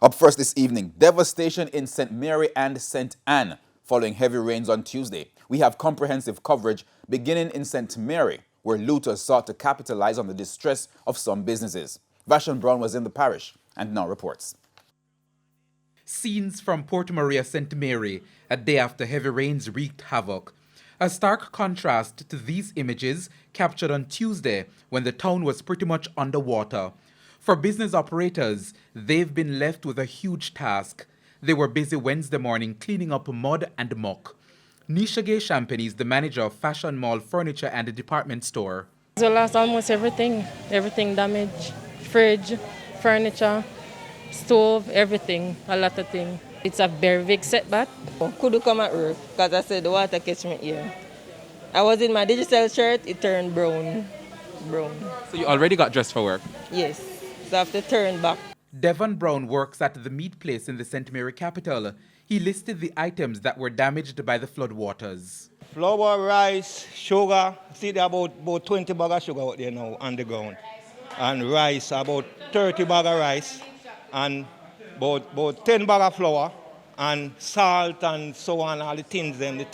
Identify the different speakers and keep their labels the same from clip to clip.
Speaker 1: Up first this evening, devastation in St. Mary and St. Anne following heavy rains on Tuesday. We have comprehensive coverage beginning in St. Mary, where looters sought to capitalize on the distress of some businesses. Vashon Brown was in the parish and now reports.
Speaker 2: Scenes from Porto Maria St. Mary, a day after heavy rains wreaked havoc. A stark contrast to these images captured on Tuesday when the town was pretty much underwater. For business operators, they've been left with a huge task. They were busy Wednesday morning cleaning up mud and muck. Nisha Gay Champagne is the manager of Fashion Mall Furniture and Department Store.
Speaker 3: We lost almost everything damaged. Fridge, furniture, stove, everything, a lot of things. It's a very big setback.
Speaker 4: Could come at work because I said the water catch me here. I was in my digital shirt, it turned brown.
Speaker 2: So you already got dressed for work?
Speaker 4: Yes, so I have to turn back.
Speaker 2: Devon Brown works at the meat place in the St. Mary capital. He listed the items that were damaged by the floodwaters.
Speaker 5: Flour, rice, sugar. See, there are about 20 bags of sugar out there now on the ground. And rice, about 30 bags of rice. And about 10 bags of flour. And salt and so on, all the things them.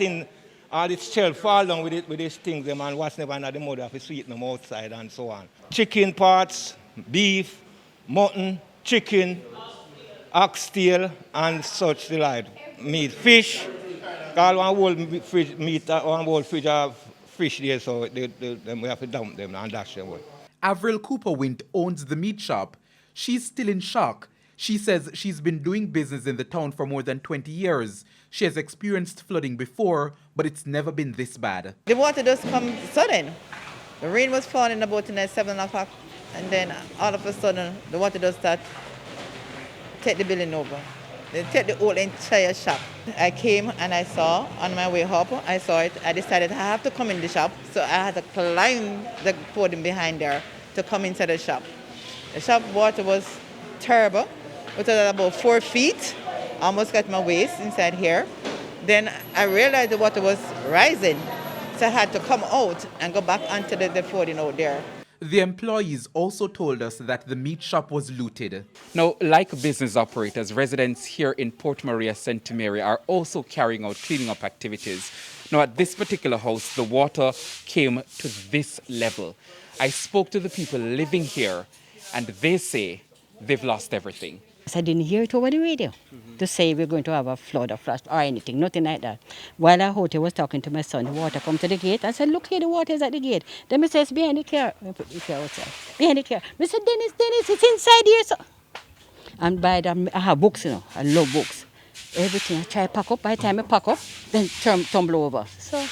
Speaker 5: All the shell fall down with these things them and what's never under the mud have to sweeten them outside and so on. Chicken parts, beef, mutton, chicken, oxtail and such delight. Meat, fish. All one whole fridge meat, one whole fridge of fish there, so we have to dump them and dash them away.
Speaker 2: Avril Cooper-Wint owns the meat shop. She's still in shock. She says she's been doing business in the town for more than 20 years. She has experienced flooding before, but it's never been this bad.
Speaker 6: The water does come sudden. The rain was falling about at 7 o'clock, and then all of a sudden the water does start take the building over. They take the whole entire shop. I came and I saw on my way up, I saw it. I decided I have to come in the shop, so I had to climb the podium behind there to come inside the shop. The shop water was terrible. It was at about 4 feet, almost got my waist inside here. Then I realized the water was rising, so I had to come out and go back onto the podium out there.
Speaker 2: The employees also told us that the meat shop was looted. Now, like business operators, residents here in Port Maria St. Mary are also carrying out cleaning up activities. Now, at this particular house, the water came to this level. I spoke to the people living here, and they say they've lost everything.
Speaker 7: I didn't hear it over the radio to say we're going to have a flood or flash or anything, nothing like that. While I was talking to my son, the water come to the gate. I said, look here, the water is at the gate. Then he says, behind the car. I put the car outside. Behind the car. I said, Dennis, it's inside here. So. And by the I have books, I love books. Everything I try to pack up. By the time I pack up, then tumble over. So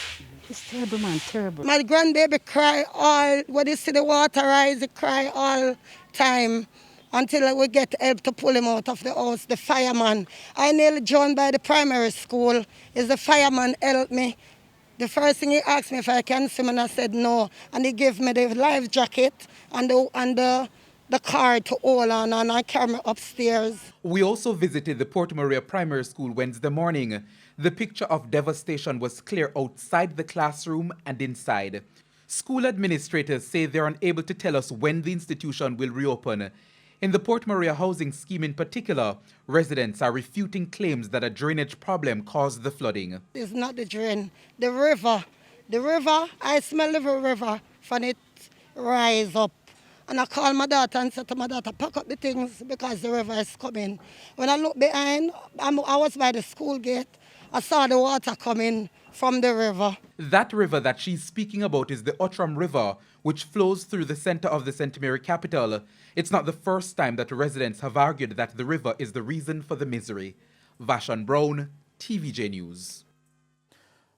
Speaker 7: it's terrible, man, terrible.
Speaker 8: My grandbaby cry all, when they see the water rise, they cry all time. Until we get help to pull him out of the house, the fireman. I nearly joined by the primary school. Is the fireman help me? The first thing he asked me if I can swim, and I said no. And he gave me the life jacket and the card to hold on, and I carried me upstairs.
Speaker 2: We also visited the Port Maria Primary School Wednesday morning. The picture of devastation was clear outside the classroom and inside. School administrators say they're unable to tell us when the institution will reopen. In the Port Maria housing scheme in particular, residents are refuting claims that a drainage problem caused the flooding.
Speaker 8: It's not the drain, the river. The river, I smell the river from it rise up. And I call my daughter and said to my daughter, pack up the things because the river is coming. When I look behind, I was by the school gate. I saw the water coming from the river.
Speaker 2: That river that she's speaking about is the Outram River, which flows through the center of the St. Mary capital. It's not the first time that residents have argued that the river is the reason for the misery. Vashon Brown, TVJ News.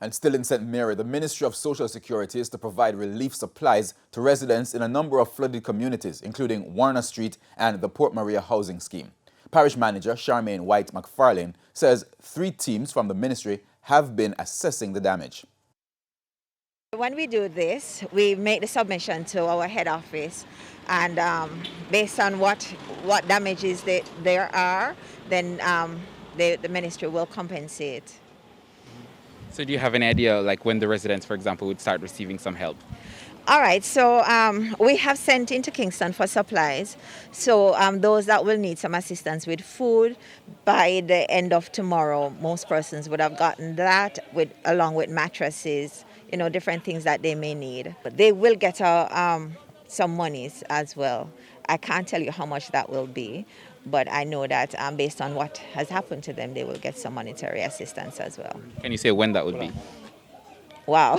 Speaker 1: And still in St. Mary, the Ministry of Social Security is to provide relief supplies to residents in a number of flooded communities, including Warner Street and the Port Maria Housing Scheme. Parish Manager Charmaine White McFarlane says 3 teams from the ministry have been assessing the damage.
Speaker 9: When we do this, we make the submission to our head office, and based on what damages there are, then the ministry will compensate.
Speaker 2: So do you have an idea, like when the residents, for example, would start receiving some help?
Speaker 9: All right, so we have sent into Kingston for supplies. So those that will need some assistance with food, by the end of tomorrow, most persons would have gotten that, along with mattresses, different things that they may need. But they will get some monies as well. I can't tell you how much that will be, but I know that based on what has happened to them, they will get some monetary assistance as well.
Speaker 10: Can you say when that would be?
Speaker 9: Wow.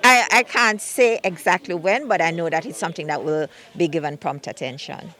Speaker 9: I can't say exactly when, but I know that it's something that will be given prompt attention.